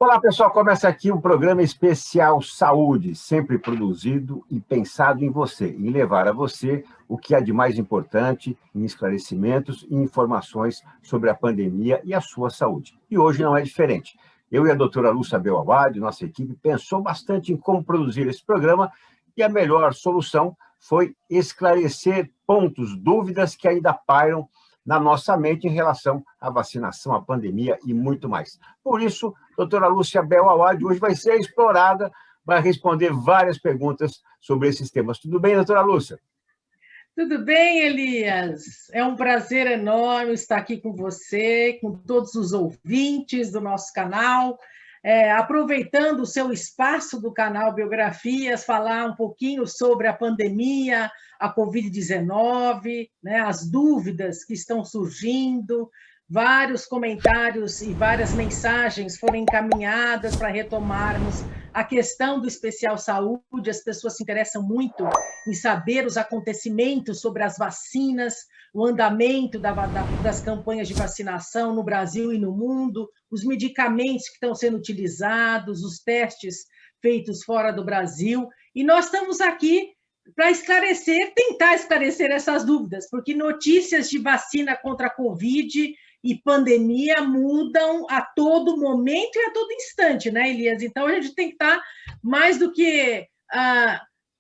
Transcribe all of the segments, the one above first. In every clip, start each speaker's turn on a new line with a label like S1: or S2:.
S1: Olá, pessoal. Começa aqui um programa especial Saúde, sempre produzido e pensado em você, em levar a você o que há de mais importante em esclarecimentos e informações sobre a pandemia e a sua saúde. E hoje não é diferente. Eu e a doutora Lúcia Belawad, nossa equipe, pensou bastante em como produzir esse programa e a melhor solução foi esclarecer pontos, dúvidas que ainda pairam na nossa mente em relação à vacinação, à pandemia e muito mais. Por isso, a doutora Lúcia Belawad hoje vai ser explorada, vai responder várias perguntas sobre esses temas. Tudo bem, doutora Lúcia?
S2: Tudo bem, Elias? É um prazer enorme estar aqui com você, com todos os ouvintes do nosso canal, aproveitando o seu espaço do canal Biografias, falar um pouquinho sobre a pandemia, a Covid-19, né, as dúvidas que estão surgindo, vários comentários e várias mensagens foram encaminhadas para retomarmos a questão do especial saúde. As pessoas se interessam muito em saber os acontecimentos sobre as vacinas, o andamento das campanhas de vacinação no Brasil e no mundo, os medicamentos que estão sendo utilizados, os testes feitos fora do Brasil. E nós estamos aqui para tentar esclarecer essas dúvidas, porque notícias de vacina contra a Covid e pandemia mudam a todo momento e a todo instante, né, Elias? Então, a gente tem que estar mais do que,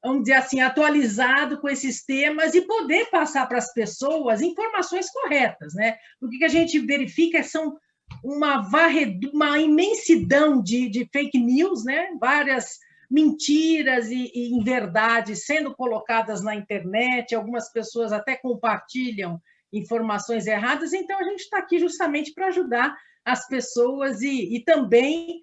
S2: vamos dizer assim, atualizado com esses temas e poder passar para as pessoas informações corretas, né? O que a gente verifica são uma imensidão de fake news, né? Várias mentiras e inverdades sendo colocadas na internet, algumas pessoas até compartilham informações erradas. Então, a gente está aqui justamente para ajudar as pessoas e também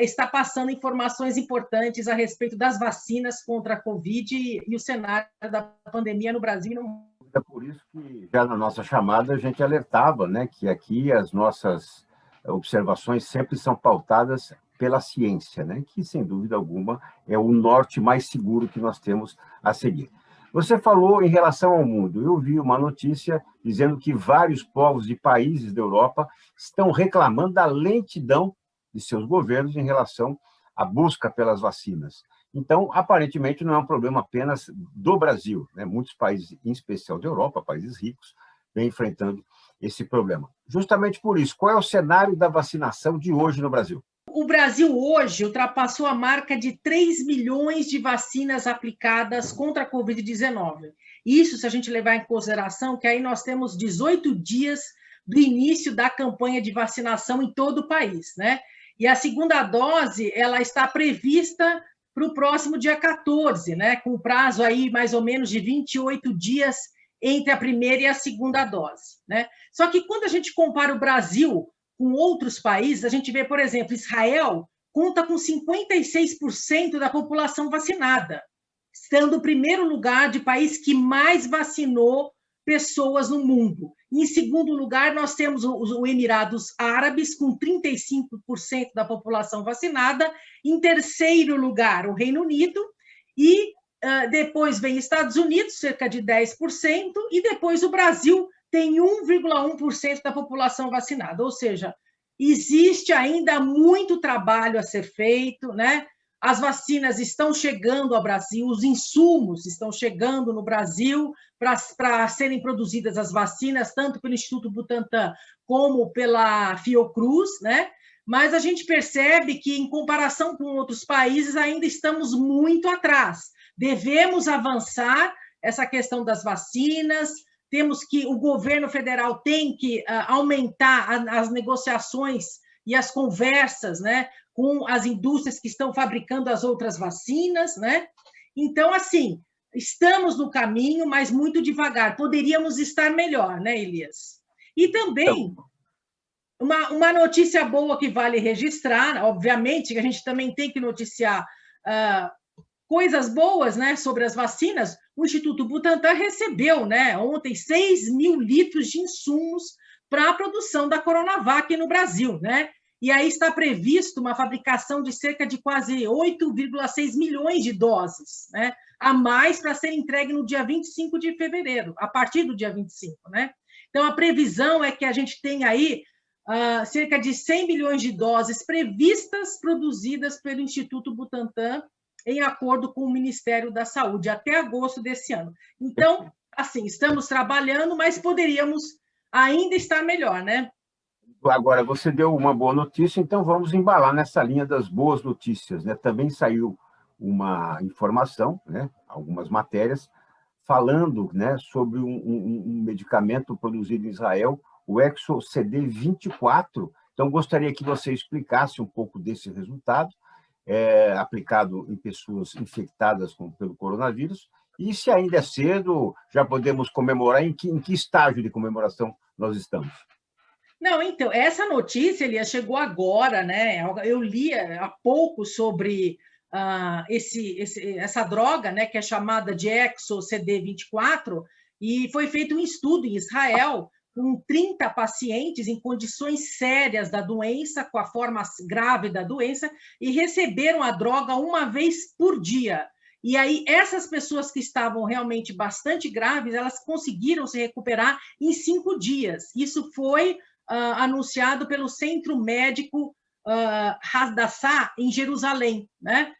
S2: está passando informações importantes a respeito das vacinas contra a Covid e o cenário da pandemia no Brasil e no mundo.
S1: É por isso que já na nossa chamada a gente alertava, né, que aqui as nossas observações sempre são pautadas pela ciência, né, que sem dúvida alguma é o norte mais seguro que nós temos a seguir. Você falou em relação ao mundo. Eu vi uma notícia dizendo que vários povos de países da Europa estão reclamando da lentidão de seus governos em relação à busca pelas vacinas. Então, aparentemente, não é um problema apenas do Brasil, né? Muitos países, em especial da Europa, países ricos, vêm enfrentando esse problema. Justamente por isso, qual é o cenário da vacinação de hoje no Brasil?
S2: O Brasil hoje ultrapassou a marca de 3 milhões de vacinas aplicadas contra a Covid-19. Isso se a gente levar em consideração que aí nós temos 18 dias do início da campanha de vacinação em todo o país, né? E a segunda dose, ela está prevista para o próximo dia 14, né? Com prazo aí mais ou menos de 28 dias entre a primeira e a segunda dose, né? Só que quando a gente compara o Brasil com outros países, a gente vê, por exemplo, Israel conta com 56% da população vacinada, sendo o primeiro lugar de país que mais vacinou pessoas no mundo. Em segundo lugar, nós temos os Emirados Árabes, com 35% da população vacinada. Em terceiro lugar, o Reino Unido. E depois vem Estados Unidos, cerca de 10%. E depois o Brasil tem 1,1% da população vacinada. Ou seja, existe ainda muito trabalho a ser feito, né? As vacinas estão chegando ao Brasil, os insumos estão chegando no Brasil para serem produzidas as vacinas, tanto pelo Instituto Butantan como pela Fiocruz, né? Mas a gente percebe que, em comparação com outros países, ainda estamos muito atrás. Devemos avançar essa questão das vacinas, o governo federal tem que aumentar as negociações e as conversas, né, com as indústrias que estão fabricando as outras vacinas, né? Então, assim, estamos no caminho, mas muito devagar. Poderíamos estar melhor, né, Elias? E também uma notícia boa que vale registrar, obviamente, que a gente também tem que noticiar coisas boas, né, sobre as vacinas. O Instituto Butantan recebeu, né, ontem 6 mil litros de insumos para a produção da Coronavac no Brasil, né? E aí está previsto uma fabricação de cerca de quase 8,6 milhões de doses, né, a mais para ser entregue no dia 25 de fevereiro, a partir do dia 25, né? Então, a previsão é que a gente tenha aí cerca de 100 milhões de doses previstas, produzidas pelo Instituto Butantan, em acordo com o Ministério da Saúde, até agosto desse ano. Então, assim, estamos trabalhando, mas poderíamos ainda estar melhor, né?
S1: Agora, você deu uma boa notícia, então vamos embalar nessa linha das boas notícias, né? Também saiu uma informação, né? Algumas matérias, falando, né, sobre um medicamento produzido em Israel, o ExoCD24. Então, gostaria que você explicasse um pouco desse resultado, aplicado em pessoas infectadas pelo coronavírus, e se ainda é cedo, já podemos comemorar, em que estágio de comemoração nós estamos?
S2: Não, então, essa notícia, Elias, chegou agora, né? Eu li há pouco sobre essa droga, né, que é chamada de ExoCD24, e foi feito um estudo em Israel com 30 pacientes em condições sérias da doença, com a forma grave da doença, e receberam a droga uma vez por dia. E aí, essas pessoas que estavam realmente bastante graves, elas conseguiram se recuperar em 5 dias. Isso foi anunciado pelo Centro Médico Hadassah, em Jerusalém, né?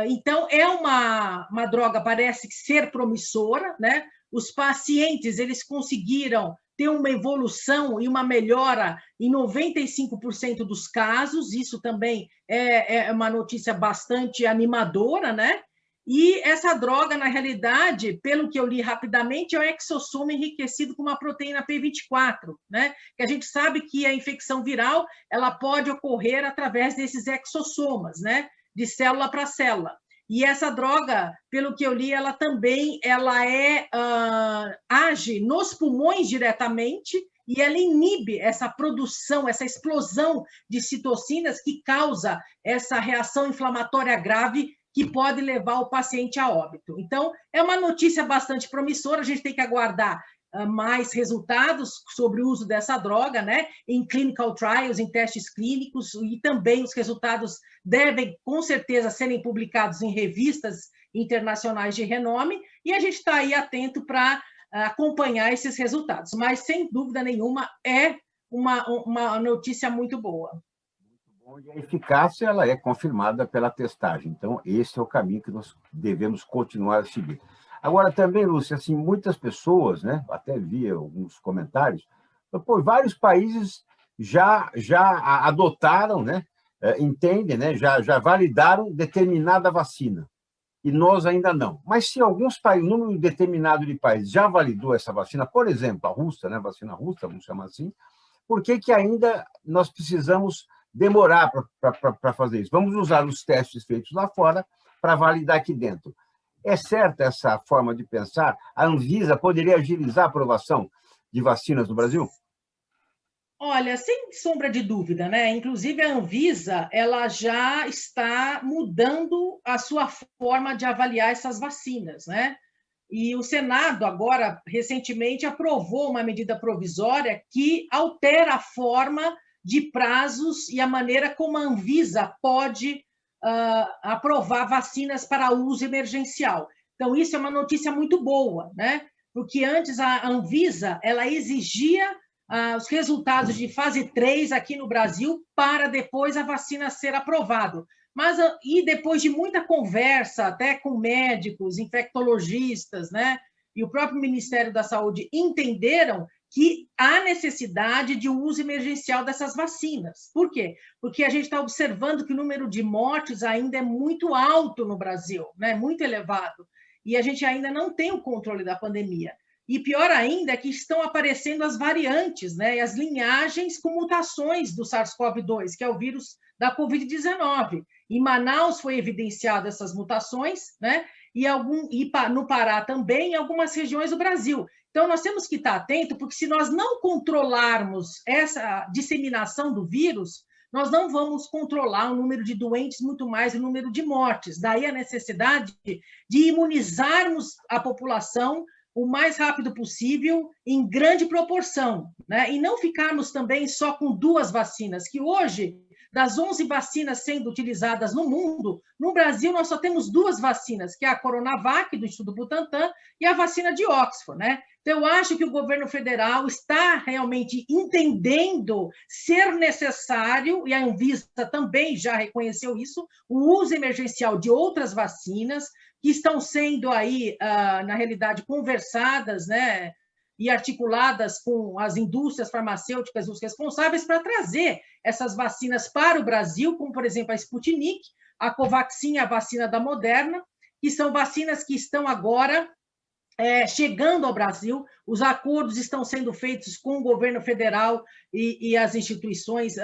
S2: Então, é uma droga, parece ser promissora, né? Os pacientes, eles conseguiram ter uma evolução e uma melhora em 95% dos casos, isso também é uma notícia bastante animadora, né? E essa droga, na realidade, pelo que eu li rapidamente, é o exossoma enriquecido com uma proteína P24, né? Que a gente sabe que a infecção viral ela pode ocorrer através desses exossomas, né? De célula para célula. E essa droga, pelo que eu li, ela também age nos pulmões diretamente e ela inibe essa produção, essa explosão de citocinas que causa essa reação inflamatória grave que pode levar o paciente a óbito. Então, é uma notícia bastante promissora, a gente tem que aguardar mais resultados sobre o uso dessa droga, né, em clinical trials, em testes clínicos, e também os resultados devem, com certeza, serem publicados em revistas internacionais de renome, e a gente está aí atento para acompanhar esses resultados. Mas, sem dúvida nenhuma, é uma notícia muito boa.
S1: E a eficácia ela é confirmada pela testagem. Então, esse é o caminho que nós devemos continuar a seguir. Agora, também, Lúcia, assim, muitas pessoas, né, até vi alguns comentários, vários países já adotaram, né, entendem, né, já validaram determinada vacina, e nós ainda não. Mas se alguns países, um número determinado de países já validou essa vacina, por exemplo, a russa, né, vacina russa, vamos chamar assim, por que ainda nós precisamos demorar para fazer isso? Vamos usar os testes feitos lá fora para validar aqui dentro. É certa essa forma de pensar? A Anvisa poderia agilizar a aprovação de vacinas no Brasil?
S2: Olha, sem sombra de dúvida, né? Inclusive a Anvisa, ela já está mudando a sua forma de avaliar essas vacinas, né? E o Senado agora recentemente aprovou uma medida provisória que altera a forma de prazos e a maneira como a Anvisa pode aprovar vacinas para uso emergencial. Então isso é uma notícia muito boa, né? Porque antes a Anvisa ela exigia os resultados de fase 3 aqui no Brasil para depois a vacina ser aprovada. Mas, e depois de muita conversa, até com médicos, infectologistas, né, e o próprio Ministério da Saúde entenderam que há necessidade de um uso emergencial dessas vacinas. Por quê? Porque a gente está observando que o número de mortes ainda é muito alto no Brasil, né, muito elevado, e a gente ainda não tem o controle da pandemia. E pior ainda é que estão aparecendo as variantes, né, e as linhagens com mutações do SARS-CoV-2, que é o vírus da Covid-19. Em Manaus foi evidenciado essas mutações, né, e no Pará também, em algumas regiões do Brasil. Então, nós temos que estar atento, porque se nós não controlarmos essa disseminação do vírus, nós não vamos controlar o número de doentes, muito mais o número de mortes. Daí a necessidade de imunizarmos a população o mais rápido possível, em grande proporção, né? E não ficarmos também só com 2 vacinas, que hoje das 11 vacinas sendo utilizadas no mundo, no Brasil nós só temos 2 vacinas, que é a Coronavac, do Instituto Butantan, e a vacina de Oxford, né? Então, eu acho que o governo federal está realmente entendendo ser necessário, e a Anvisa também já reconheceu isso, o uso emergencial de outras vacinas que estão sendo aí, na realidade, conversadas, né, e articuladas com as indústrias farmacêuticas, os responsáveis, para trazer essas vacinas para o Brasil, como, por exemplo, a Sputnik, a Covaxin, a vacina da Moderna, que são vacinas que estão agora chegando ao Brasil. Os acordos estão sendo feitos com o governo federal e as instituições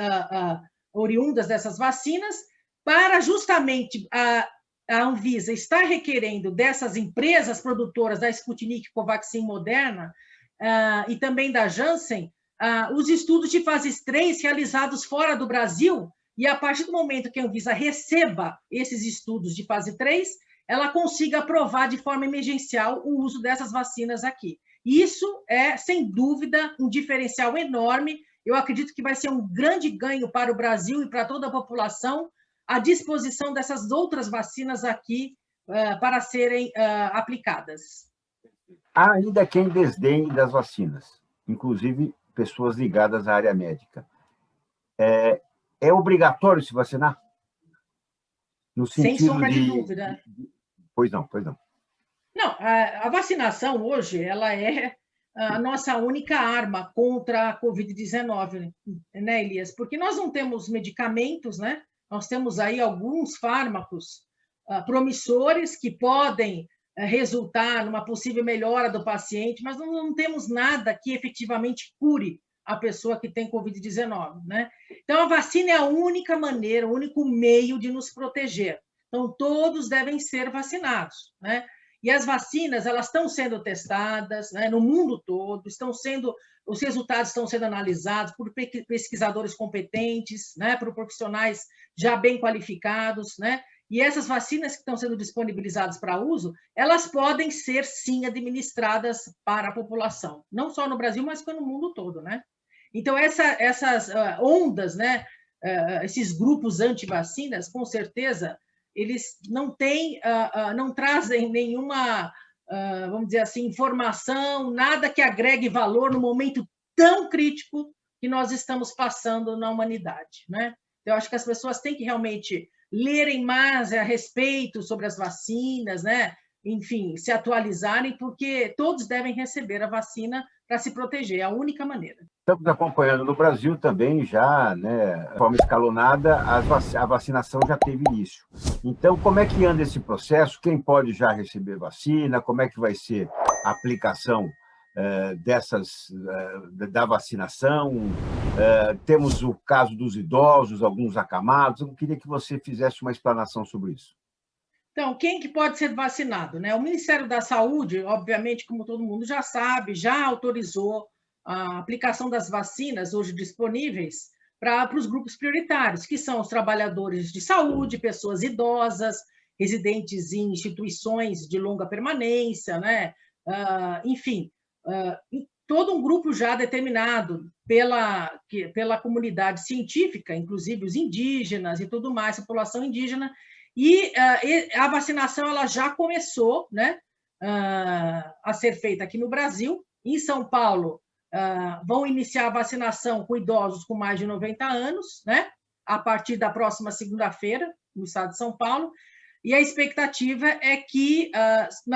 S2: oriundas dessas vacinas, para justamente a Anvisa estar requerendo dessas empresas produtoras da Sputnik, Covaxin, Moderna, e também da Janssen, os estudos de fases 3 realizados fora do Brasil, e a partir do momento que a Anvisa receba esses estudos de fase 3, ela consiga aprovar de forma emergencial o uso dessas vacinas aqui. Isso é, sem dúvida, um diferencial enorme. Eu acredito que vai ser um grande ganho para o Brasil e para toda a população a disposição dessas outras vacinas aqui para serem aplicadas.
S1: Há ainda quem desdenhe das vacinas, inclusive pessoas ligadas à área médica. É obrigatório se vacinar? No
S2: Sem
S1: sentido
S2: sombra de dúvida.
S1: Pois não, pois não.
S2: Não, a vacinação hoje, ela é a nossa única arma contra a Covid-19, né, Elias? Porque nós não temos medicamentos, né? Nós temos aí alguns fármacos promissores que podem resultar numa possível melhora do paciente, mas não temos nada que efetivamente cure a pessoa que tem Covid-19, né? Então, a vacina é a única maneira, o único meio de nos proteger. Então, todos devem ser vacinados, né? E as vacinas, elas estão sendo testadas, né, no mundo todo, os resultados estão sendo analisados por pesquisadores competentes, né, por profissionais já bem qualificados, né? E essas vacinas que estão sendo disponibilizadas para uso, elas podem ser, sim, administradas para a população, não só no Brasil, mas no mundo todo, né? Então, essas ondas, né, esses grupos anti-vacinas, com certeza, eles não trazem nenhuma, vamos dizer assim, informação, nada que agregue valor no momento tão crítico que nós estamos passando na humanidade, né? Eu acho que as pessoas têm que realmente lerem mais a respeito sobre as vacinas, né? Enfim, se atualizarem, porque todos devem receber a vacina para se proteger, é a única maneira.
S1: Estamos acompanhando no Brasil também já, né, de forma escalonada, a vacinação já teve início. Então, como é que anda esse processo? Quem pode já receber vacina? Como é que vai ser a aplicação da vacinação? Temos o caso dos idosos, alguns acamados. Eu queria que você fizesse uma explanação sobre isso.
S2: Então, quem que pode ser vacinado, né? O Ministério da Saúde, obviamente, como todo mundo já sabe, já autorizou a aplicação das vacinas hoje disponíveis para os grupos prioritários, que são os trabalhadores de saúde, pessoas idosas, residentes em instituições de longa permanência, né? Enfim, todo um grupo já determinado pela comunidade científica, inclusive os indígenas e tudo mais, a população indígena. E a vacinação ela já começou, né, a ser feita aqui no Brasil. Em São Paulo, vão iniciar a vacinação com idosos com mais de 90 anos, né, a partir da próxima segunda-feira, no estado de São Paulo. E a expectativa é que,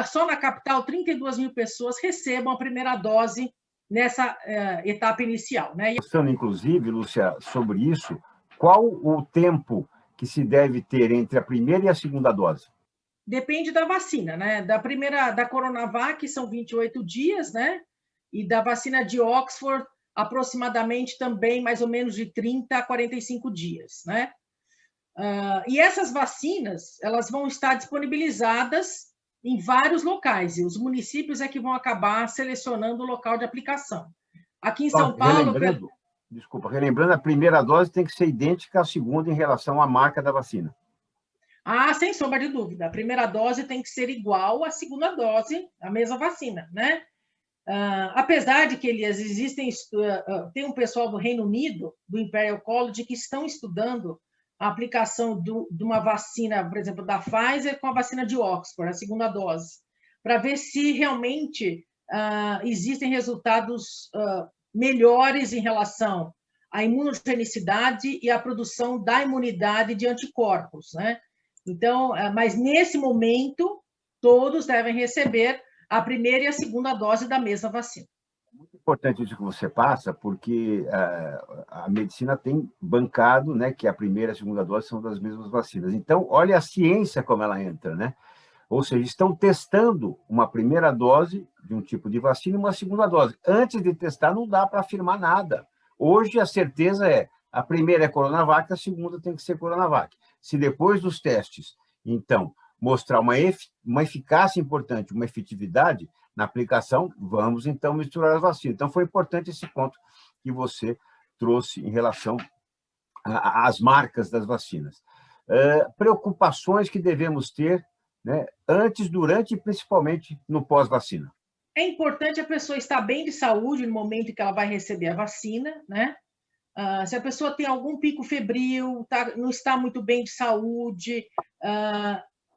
S2: só na capital, 32 mil pessoas recebam a primeira dose nessa etapa inicial, né?
S1: Pensando, inclusive, Lúcia, sobre isso, qual o tempo que se deve ter entre a primeira e a segunda dose?
S2: Depende da vacina, né? Da Coronavac são 28 dias, né? E da vacina de Oxford, aproximadamente também mais ou menos de 30 a 45 dias, né? E essas vacinas, elas vão estar disponibilizadas em vários locais, e os municípios é que vão acabar selecionando o local de aplicação. Aqui em São Paulo...
S1: Relembrando, a primeira dose tem que ser idêntica à segunda em relação à marca da vacina.
S2: Sem sombra de dúvida. A primeira dose tem que ser igual à segunda dose, a mesma vacina, né? Apesar de que, Elias, tem um pessoal do Reino Unido, do Imperial College, que estão estudando a aplicação de uma vacina, por exemplo, da Pfizer com a vacina de Oxford, a segunda dose, para ver se realmente existem resultados melhores em relação à imunogenicidade e à produção da imunidade de anticorpos, né? Então, mas nesse momento, todos devem receber a primeira e a segunda dose da mesma vacina.
S1: Muito importante isso que você passa, porque a medicina tem bancado, né, que a primeira e a segunda dose são das mesmas vacinas. Então, olha a ciência como ela entra, né? Ou seja, estão testando uma primeira dose de um tipo de vacina e uma segunda dose. Antes de testar, não dá para afirmar nada. Hoje, a certeza é, a primeira é Coronavac, a segunda tem que ser Coronavac. Se depois dos testes, então, mostrar uma eficácia importante, uma efetividade na aplicação, vamos, então, misturar as vacinas. Então, foi importante esse ponto que você trouxe em relação às marcas das vacinas. Preocupações que devemos ter, né, antes, durante e principalmente no pós-vacina.
S2: É importante a pessoa estar bem de saúde no momento em que ela vai receber a vacina, né? Se a pessoa tem algum pico febril, não está muito bem de saúde,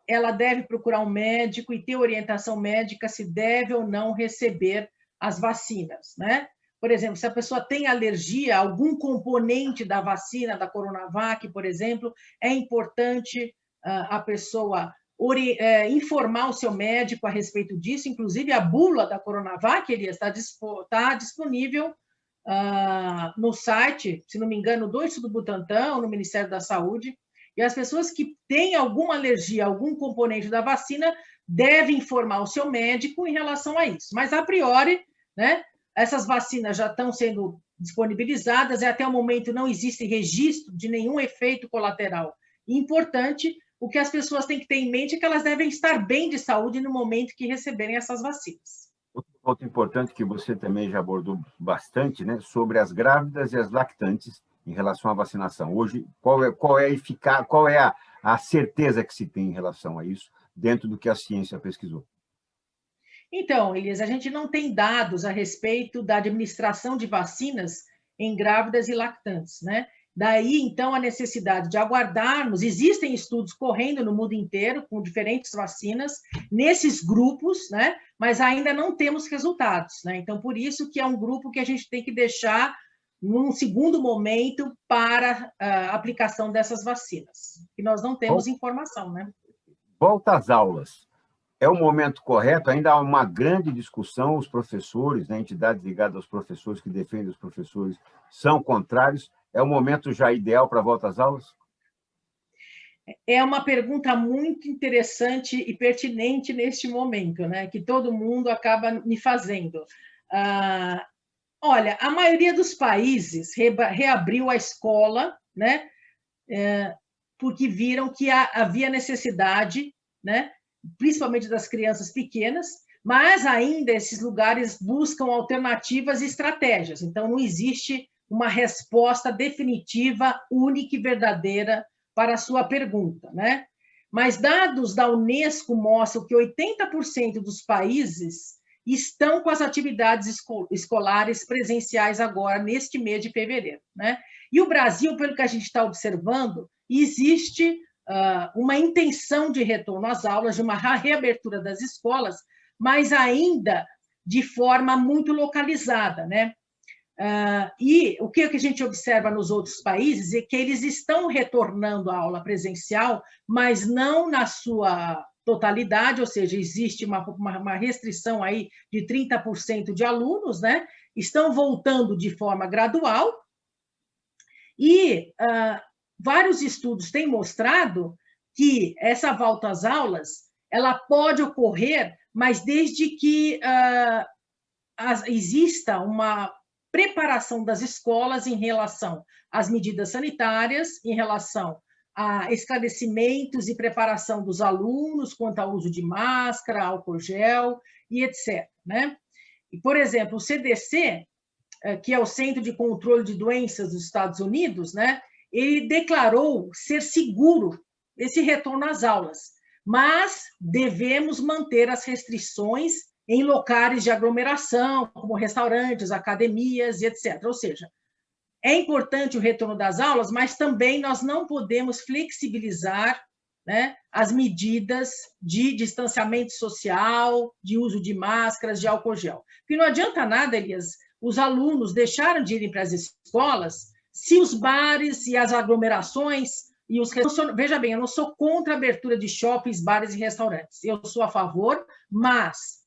S2: ela deve procurar um médico e ter orientação médica se deve ou não receber as vacinas, né? Por exemplo, se a pessoa tem alergia a algum componente da vacina, da Coronavac, por exemplo, é importante a pessoa informar o seu médico a respeito disso. Inclusive, a bula da Coronavac, ele está disponível no site, se não me engano, do Instituto Butantan, ou no Ministério da Saúde, e as pessoas que têm alguma alergia a algum componente da vacina devem informar o seu médico em relação a isso. Mas, a priori, né, essas vacinas já estão sendo disponibilizadas e até o momento não existe registro de nenhum efeito colateral importante. O que as pessoas têm que ter em mente é que elas devem estar bem de saúde no momento que receberem essas vacinas.
S1: Outro ponto importante que você também já abordou bastante, né, sobre as grávidas e as lactantes em relação à vacinação. Hoje, qual é a certeza que se tem em relação a isso, dentro do que a ciência pesquisou?
S2: Então, Elias, a gente não tem dados a respeito da administração de vacinas em grávidas e lactantes, né? Daí, então, a necessidade de aguardarmos. Existem estudos correndo no mundo inteiro com diferentes vacinas nesses grupos, né? Mas ainda não temos resultados, né? Então, por isso que é um grupo que a gente tem que deixar num segundo momento para a aplicação dessas vacinas, que nós não temos informação, né?
S1: Volta às aulas. É o momento correto? Ainda há uma grande discussão, os professores, né, entidades ligadas aos professores, que defendem os professores, são contrários. É o momento já ideal para a volta às aulas?
S2: É uma pergunta muito interessante e pertinente neste momento, né, que todo mundo acaba me fazendo. Olha, a maioria dos países reabriu a escola, né, porque viram que havia necessidade, né, principalmente das crianças pequenas, mas ainda esses lugares buscam alternativas e estratégias. Então, não existe uma resposta definitiva, única e verdadeira para a sua pergunta, né? Mas dados da Unesco mostram que 80% dos países estão com as atividades escolares presenciais agora, neste mês de fevereiro, né? E o Brasil, pelo que a gente está observando, existe uma intenção de retorno às aulas, de uma reabertura das escolas, mas ainda de forma muito localizada, né? E o que a gente observa nos outros países é que eles estão retornando à aula presencial, mas não na sua totalidade, ou seja, existe uma restrição aí de 30% de alunos, né? Estão voltando de forma gradual, e vários estudos têm mostrado que essa volta às aulas ela pode ocorrer, mas desde que exista uma preparação das escolas em relação às medidas sanitárias, em relação a esclarecimentos e preparação dos alunos quanto ao uso de máscara, álcool gel e etc., né? E, por exemplo, o CDC, que é o Centro de Controle de Doenças dos Estados Unidos, né, ele declarou ser seguro esse retorno às aulas, mas devemos manter as restrições em locais de aglomeração, como restaurantes, academias e etc. Ou seja, é importante o retorno das aulas, mas também nós não podemos flexibilizar, né, as medidas de distanciamento social, de uso de máscaras, de álcool gel. Porque não adianta nada, Elias, os alunos deixaram de irem para as escolas se os bares e as aglomerações e os... Veja bem, eu não sou contra a abertura de shoppings, bares e restaurantes. Eu sou a favor, mas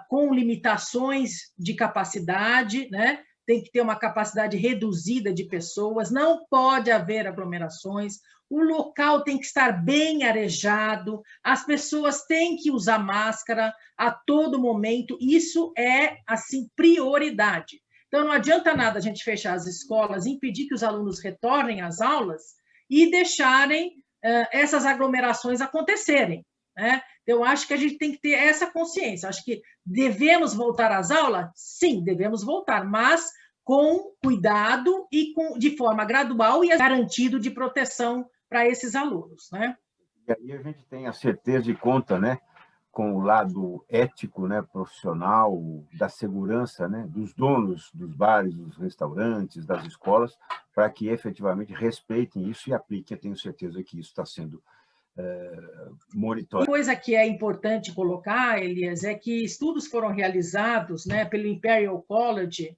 S2: com limitações de capacidade, né? Tem que ter uma capacidade reduzida de pessoas, não pode haver aglomerações, o local tem que estar bem arejado, as pessoas têm que usar máscara a todo momento, isso é, assim, prioridade. Então, não adianta nada a gente fechar as escolas, impedir que os alunos retornem às aulas e deixarem essas aglomerações acontecerem, né? Eu acho que a gente tem que ter essa consciência. Acho que devemos voltar às aulas? Sim, devemos voltar, mas com cuidado e de forma gradual e garantido de proteção para esses alunos, né?
S1: E aí a gente tem a certeza de conta, né, com o lado ético, né, profissional, da segurança, né, dos donos dos bares, dos restaurantes, das escolas, para que efetivamente respeitem isso e apliquem. Eu tenho certeza que isso está sendo monitorado.
S2: Uma coisa que é importante colocar, Elias, é que estudos foram realizados, né, pelo Imperial College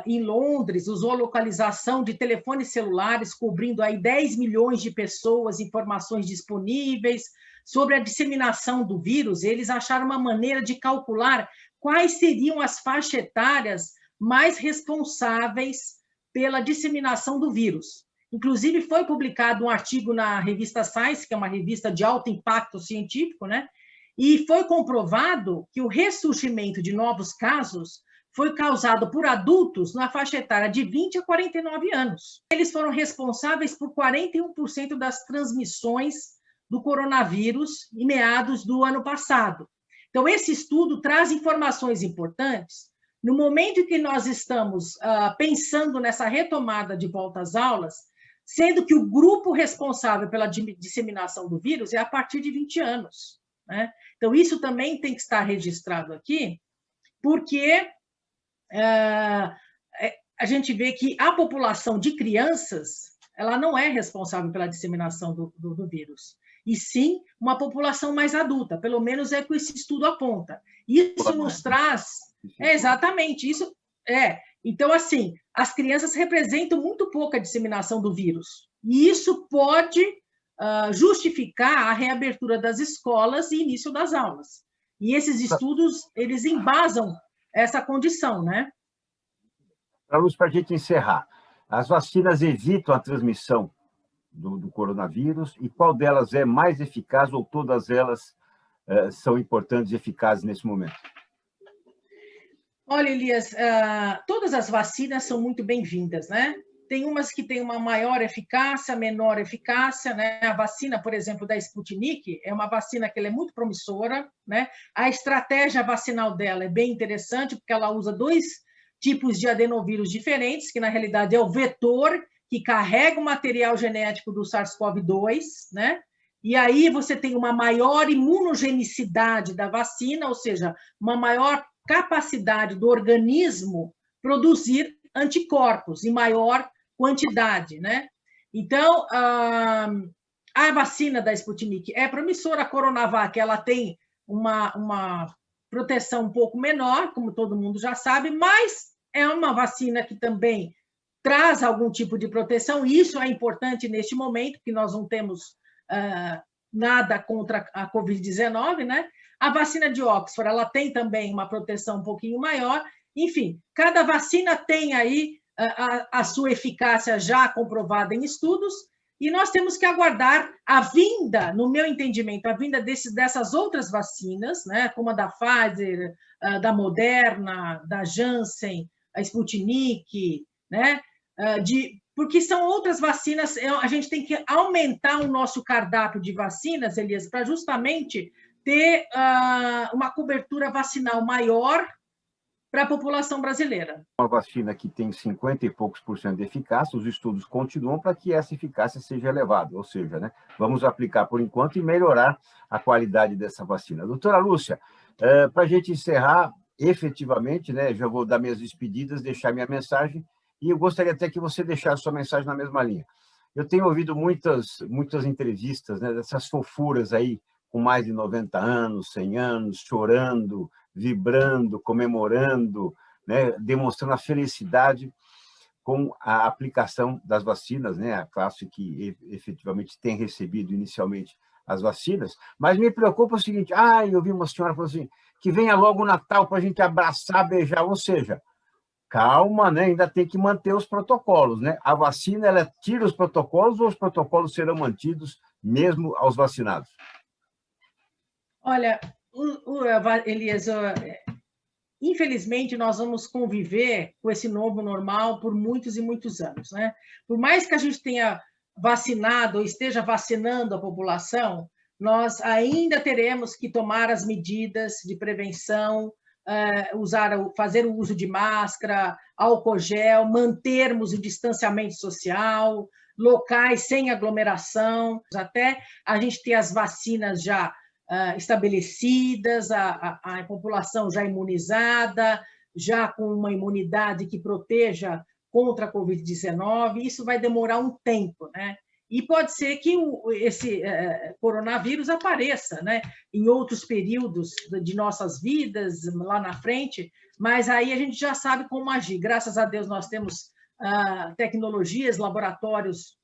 S2: em Londres, usou localização de telefones celulares, cobrindo aí 10 milhões de pessoas, informações disponíveis sobre a disseminação do vírus. Eles acharam uma maneira de calcular quais seriam as faixas etárias mais responsáveis pela disseminação do vírus. Inclusive, foi publicado um artigo na revista Science, que é uma revista de alto impacto científico, né? E foi comprovado que o ressurgimento de novos casos foi causado por adultos na faixa etária de 20 a 49 anos. Eles foram responsáveis por 41% das transmissões do coronavírus em meados do ano passado. Então, esse estudo traz informações importantes. No momento em que nós estamos pensando nessa retomada de volta às aulas, sendo que o grupo responsável pela disseminação do vírus é a partir de 20 anos, né? Então, isso também tem que estar registrado aqui, porque a gente vê que a população de crianças ela não é responsável pela disseminação do vírus, e sim uma população mais adulta, pelo menos é o que esse estudo aponta. Isso nos traz... exatamente, isso é... Então, assim, as crianças representam muito pouco a disseminação do vírus, e isso pode justificar a reabertura das escolas e início das aulas. E esses estudos, eles embasam essa condição, né?
S1: Luz, para a gente encerrar, as vacinas evitam a transmissão do coronavírus e qual delas é mais eficaz ou todas elas são importantes e eficazes nesse momento?
S2: Olha, Elias, todas as vacinas são muito bem-vindas, né? Tem umas que têm uma maior eficácia, menor eficácia, né? A vacina, por exemplo, da Sputnik, é uma vacina que ela é muito promissora, né? A estratégia vacinal dela é bem interessante, porque ela usa 2 tipos de adenovírus diferentes, que na realidade é o vetor que carrega o material genético do SARS-CoV-2, né? E aí você tem uma maior imunogenicidade da vacina, ou seja, uma maior capacidade do organismo produzir anticorpos em maior quantidade, né? Então, a vacina da Sputnik é promissora, a Coronavac, ela tem uma proteção um pouco menor, como todo mundo já sabe, mas é uma vacina que também traz algum tipo de proteção, e isso é importante neste momento, porque nós não temos nada contra a Covid-19, né? A vacina de Oxford, ela tem também uma proteção um pouquinho maior. Enfim, cada vacina tem aí a sua eficácia já comprovada em estudos, e nós temos que aguardar a vinda, no meu entendimento, a vinda dessas outras vacinas, né, como a da Pfizer, da Moderna, da Janssen, a Sputnik, né, porque são outras vacinas. A gente tem que aumentar o nosso cardápio de vacinas, Elias, para justamente ter uma cobertura vacinal maior para a população brasileira.
S1: Uma vacina que tem 50 e poucos por cento de eficácia, os estudos continuam para que essa eficácia seja elevada, ou seja, né, vamos aplicar por enquanto e melhorar a qualidade dessa vacina. Doutora Lúcia, Para a gente encerrar, efetivamente, né, já vou dar minhas despedidas, deixar minha mensagem, e eu gostaria até que você deixasse sua mensagem na mesma linha. Eu tenho ouvido muitas entrevistas, né, dessas fofuras aí, com mais de 90 anos, 100 anos, chorando, vibrando, comemorando, né, demonstrando a felicidade com a aplicação das vacinas, né, a classe que efetivamente tem recebido inicialmente as vacinas, mas me preocupa o seguinte, eu vi uma senhora falando assim, que venha logo o Natal para a gente abraçar, beijar, ou seja, calma, né, ainda tem que manter os protocolos, né? A vacina, ela tira os protocolos ou os protocolos serão mantidos mesmo aos vacinados?
S2: Olha, Eliezer, infelizmente, nós vamos conviver com esse novo normal por muitos e muitos anos, né? Por mais que a gente tenha vacinado ou esteja vacinando a população, nós ainda teremos que tomar as medidas de prevenção, fazer o uso de máscara, álcool gel, mantermos o distanciamento social, locais sem aglomeração, até a gente ter as vacinas já estabelecidas, a população já imunizada, já com uma imunidade que proteja contra a Covid-19, isso vai demorar um tempo, né? E pode ser que esse coronavírus apareça, né, em outros períodos de nossas vidas, lá na frente, mas aí a gente já sabe como agir. Graças a Deus, nós temos tecnologias, laboratórios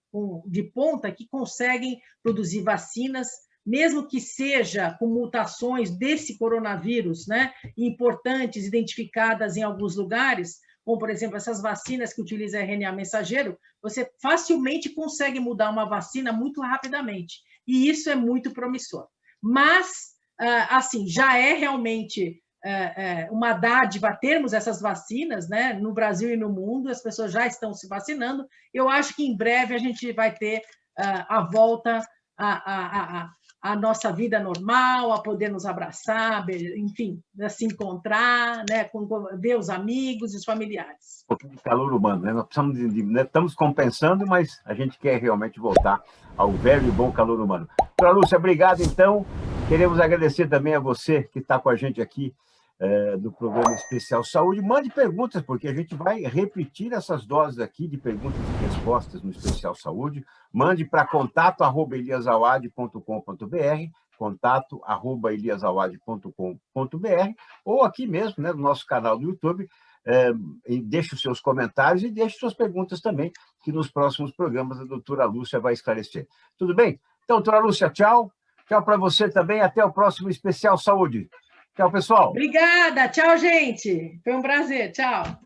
S2: de ponta que conseguem produzir vacinas, mesmo que seja com mutações desse coronavírus, né, importantes, identificadas em alguns lugares, como, por exemplo, essas vacinas que utilizam RNA mensageiro, você facilmente consegue mudar uma vacina muito rapidamente. E isso é muito promissor. Mas, assim, já é realmente uma dádiva termos essas vacinas, né, no Brasil e no mundo, as pessoas já estão se vacinando. Eu acho que em breve a gente vai ter a volta a nossa vida normal, a poder nos abraçar, enfim, se encontrar, né, ver os amigos e os familiares.
S1: Um pouquinho de calor humano, né? Nós precisamos né, estamos compensando, mas a gente quer realmente voltar ao velho e bom calor humano. Doutora Lúcia, obrigado, então. Queremos agradecer também a você que está com a gente aqui do programa Especial Saúde. Mande perguntas, porque a gente vai repetir essas doses aqui de perguntas e respostas no Especial Saúde. Mande para contato@eliasawad.com.br, contato@eliasawad.com.br, ou aqui mesmo, né, no nosso canal do YouTube. Deixe os seus comentários e deixe suas perguntas também, que nos próximos programas a doutora Lúcia vai esclarecer. Tudo bem? Então, doutora Lúcia, tchau. Tchau para você também. Até o próximo Especial Saúde. Tchau, pessoal.
S2: Obrigada. Tchau, gente. Foi um prazer. Tchau.